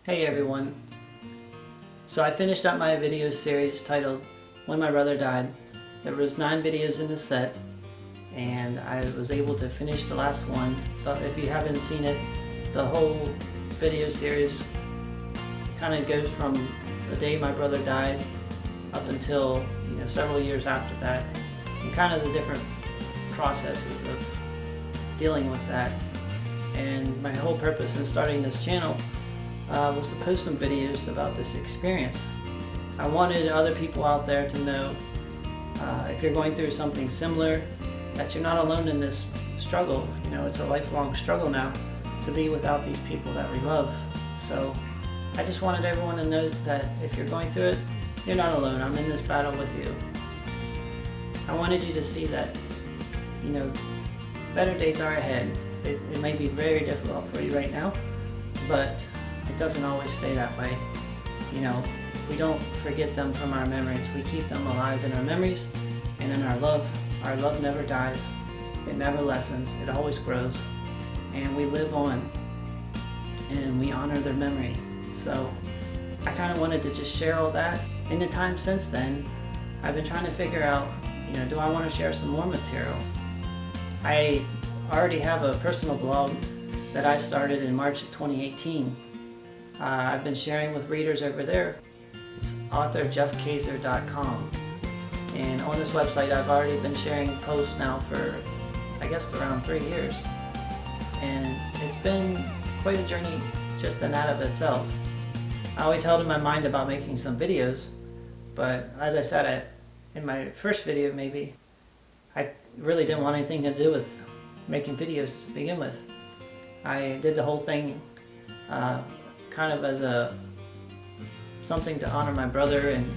Hey everyone. So I finished up my video series titled When My Brother Died. There was 9 videos in the set and I was able to finish the last one. But if you haven't seen it, the whole video series kind of goes from the day my brother died up until several years after that, and kind of the different processes of dealing with that. And my whole purpose in starting this channel was to post some videos about this experience. I wanted other people out there to know if you're going through something similar, that you're not alone in this struggle. It's a lifelong struggle now to be without these people that we love. So I just wanted everyone to know that if you're going through it, you're not alone. I'm in this battle with you. I wanted you to see that better days are ahead. It may be very difficult for you right now, but it doesn't always stay that way. We don't forget them from our memories. We keep them alive in our memories and in our love. Our love never dies. It never lessens. It always grows. And we live on and we honor their memory. So I kind of wanted to just share all that. In the time since then, I've been trying to figure out, do I want to share some more material? I already have a personal blog that I started in March of 2018. I've been sharing with readers over there. It's authorjeffkaser.com. And on this website I've already been sharing posts now for I guess around 3 years. And it's been quite a journey just in that of itself. I always held in my mind about making some videos, but as I said in my first video maybe, I really didn't want anything to do with making videos to begin with. I did the whole thing kind of as something to honor my brother, and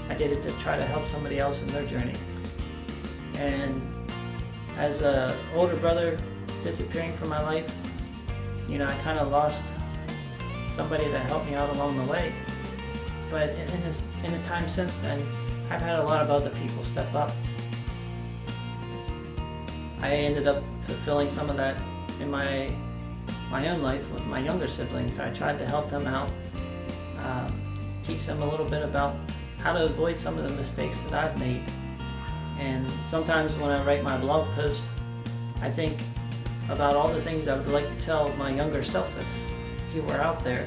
I did it to try to help somebody else in their journey. And as an older brother disappearing from my life, I kind of lost somebody that helped me out along the way. But in the time since then, I've had a lot of other people step up. I ended up fulfilling some of that in my own life with my younger siblings. I tried to help them out, teach them a little bit about how to avoid some of the mistakes that I've made. And sometimes when I write my blog post, I think about all the things I would like to tell my younger self if you were out there.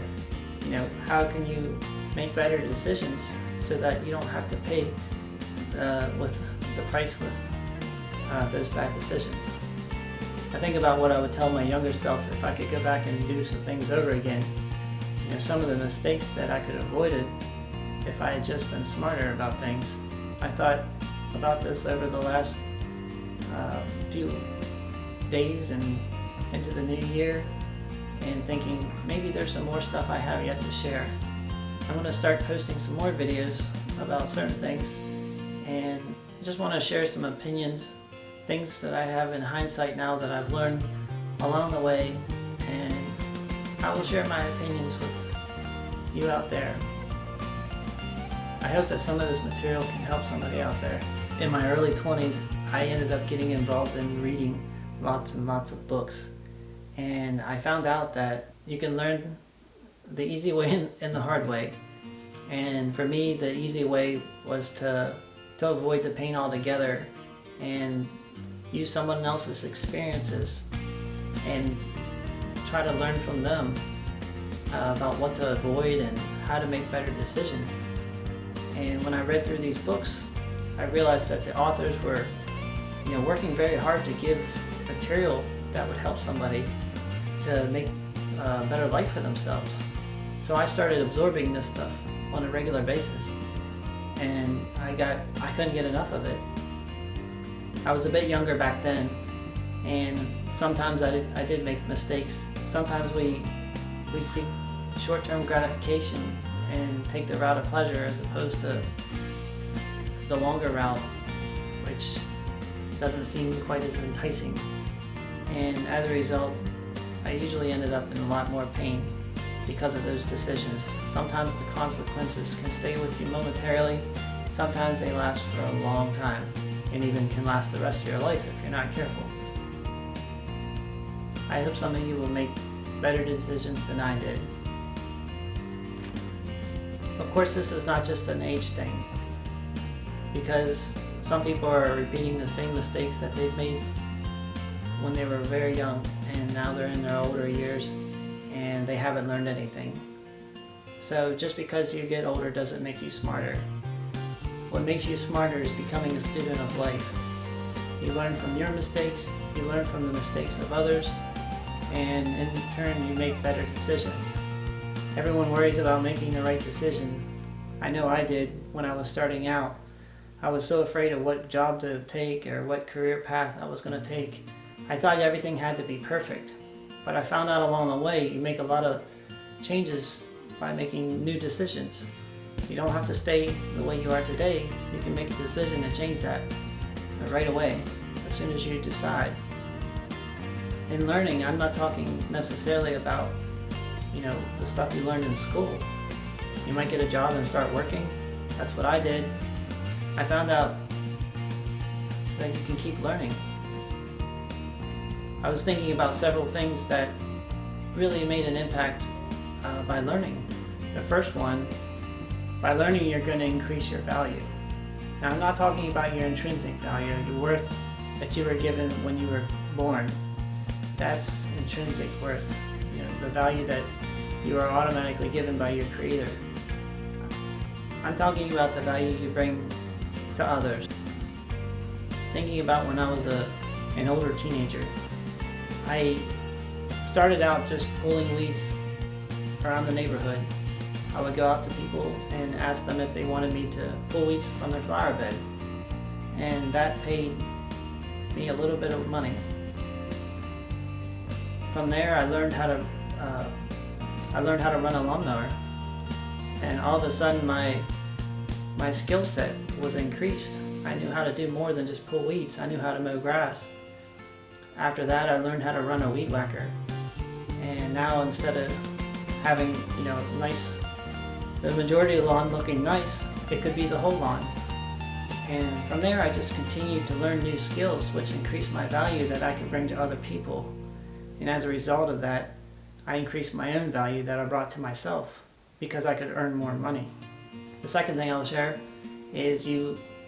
How can you make better decisions so that you don't have to pay with the price with those bad decisions. I think about what I would tell my younger self if I could go back and do some things over again. Some of the mistakes that I could have avoided if I had just been smarter about things. I thought about this over the last few days and into the new year, and thinking maybe there's some more stuff I have yet to share. I'm going to start posting some more videos about certain things, and I just want to share some opinions, things that I have in hindsight now that I've learned along the way, and I will share my opinions with you out there. I hope that some of this material can help somebody out there. In my early 20s, I ended up getting involved in reading lots and lots of books, and I found out that you can learn the easy way and the hard way. And for me, the easy way was to avoid the pain altogether and use someone else's experiences and try to learn from them about what to avoid and how to make better decisions. And when I read through these books, I realized that the authors were working very hard to give material that would help somebody to make a better life for themselves. So I started absorbing this stuff on a regular basis, and I couldn't get enough of it. I was a bit younger back then, and sometimes I did make mistakes. Sometimes we seek short-term gratification and take the route of pleasure as opposed to the longer route, which doesn't seem quite as enticing. And as a result, I usually ended up in a lot more pain because of those decisions. Sometimes the consequences can stay with you momentarily. Sometimes they last for a long time, and even can last the rest of your life if you're not careful. I hope some of you will make better decisions than I did. Of course, this is not just an age thing, because some people are repeating the same mistakes that they've made when they were very young, and now they're in their older years and they haven't learned anything. So just because you get older doesn't make you smarter. What makes you smarter is becoming a student of life. You learn from your mistakes, you learn from the mistakes of others, and in turn you make better decisions. Everyone worries about making the right decision. I know I did when I was starting out. I was so afraid of what job to take or what career path I was going to take. I thought everything had to be perfect. But I found out along the way you make a lot of changes by making new decisions. You don't have to stay the way you are today. You can make a decision to change that right away, as soon as you decide. In learning, I'm not talking necessarily about, the stuff you learned in school. You might get a job and start working. That's what I did. I found out that you can keep learning. I was thinking about several things that really made an impact by learning. The first one, by learning you're going to increase your value. Now I'm not talking about your intrinsic value, your worth that you were given when you were born. That's intrinsic worth, the value that you are automatically given by your Creator. I'm talking about the value you bring to others. Thinking about when I was an older teenager, I started out just pulling weeds around the neighborhood. I would go out to people and ask them if they wanted me to pull weeds from their flower bed, and that paid me a little bit of money. From there, I learned how to run a lawnmower, and all of a sudden my skill set was increased. I knew how to do more than just pull weeds. I knew how to mow grass. After that, I learned how to run a weed whacker, and now instead of having the majority of the lawn looking nice, it could be the whole lawn. And from there, I just continued to learn new skills, which increased my value that I could bring to other people. And as a result of that, I increased my own value that I brought to myself because I could earn more money. The second thing I'll share is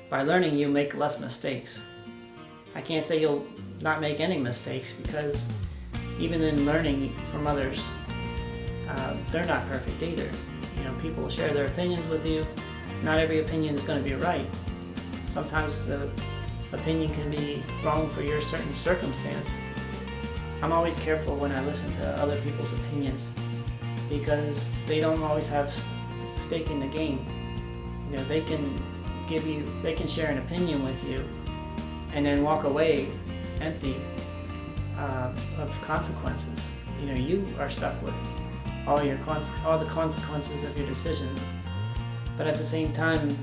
by learning, you make less mistakes. I can't say you'll not make any mistakes, because even in learning from others, they're not perfect either. People will share their opinions with you. Not every opinion is going to be right. Sometimes the opinion can be wrong for your certain circumstance. I'm always careful when I listen to other people's opinions, because they don't always have stake in the game. They can share an opinion with you and then walk away empty of consequences. You are stuck with all the consequences of your decision. But at the same time,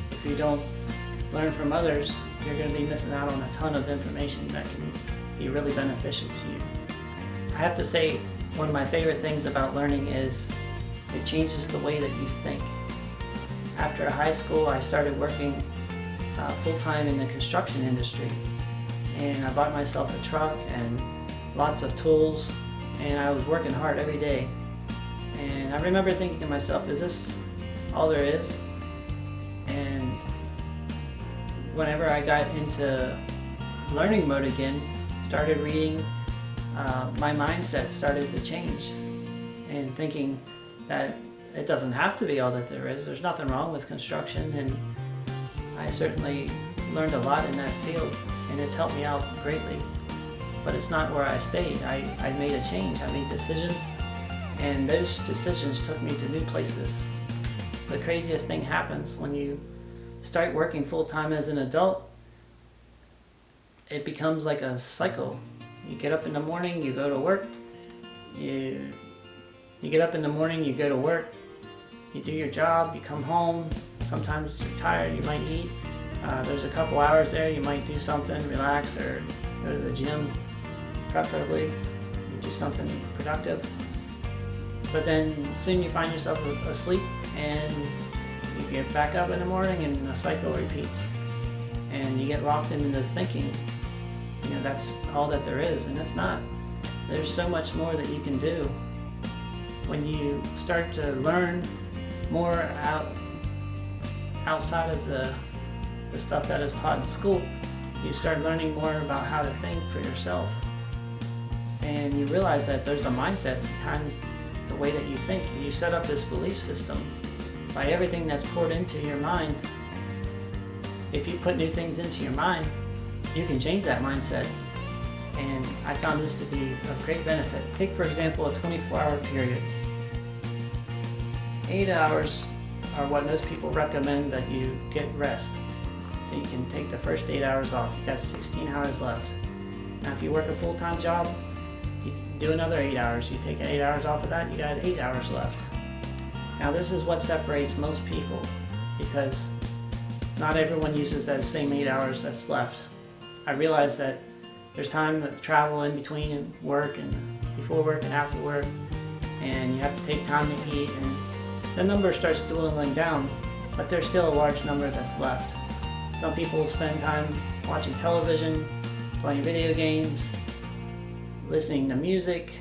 if you don't learn from others, you're going to be missing out on a ton of information that can be really beneficial to you. I have to say, one of my favorite things about learning is it changes the way that you think. After high school, I started working full-time in the construction industry, and I bought myself a truck and lots of tools, and I was working hard every day. And I remember thinking to myself, is this all there is? And whenever I got into learning mode again, started reading, my mindset started to change, and thinking that it doesn't have to be all that there is. There's nothing wrong with construction, and I certainly learned a lot in that field, and it's helped me out greatly. But it's not where I stayed. I made a change. I made decisions, and those decisions took me to new places. The craziest thing happens when you start working full-time as an adult. It becomes like a cycle. You get up in the morning, you go to work. You get up in the morning, you go to work. You do your job, you come home. Sometimes you're tired, you might eat. There's a couple hours there, you might do something, relax, or go to the gym, preferably. You do something productive. But then soon you find yourself asleep, and you get back up in the morning, and the cycle repeats. And you get locked into this thinking, that's all that there is, and it's not. There's so much more that you can do. When you start to learn more outside of the stuff that is taught in school. You start learning more about how to think for yourself. And you realize that there's a mindset behind the way that you think. You set up this belief system by everything that's poured into your mind. If you put new things into your mind, you can change that mindset. And I found this to be of great benefit. Take, for example, a 24-hour period. 8 hours are what most people recommend that you get rest. So you can take the first 8 hours off. You got 16 hours left. Now if you work a full-time job, you do another 8 hours. You take 8 hours off of that, you got 8 hours left. Now this is what separates most people, because not everyone uses that same 8 hours that's left. I realize that there's time to travel in between work and before work and after work, and you have to take time to eat, and the number starts dwindling down, but there's still a large number that's left. Some people spend time watching television, playing video games, listening to music,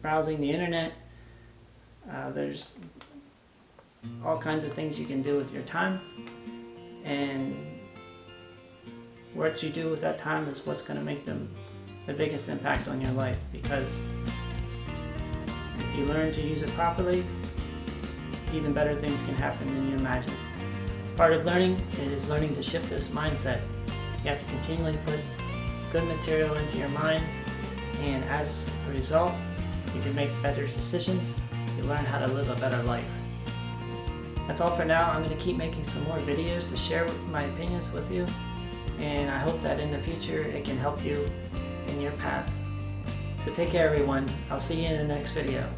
browsing the internet. There's all kinds of things you can do with your time, and what you do with that time is what's going to make the biggest impact on your life, because if you learn to use it properly, even better things can happen than you imagine. Part of learning is learning to shift this mindset. You have to continually put good material into your mind, and as a result, you can make better decisions. You learn how to live a better life. That's all for now. I'm going to keep making some more videos to share my opinions with you, and I hope that in the future it can help you in your path. So take care, everyone. I'll see you in the next video.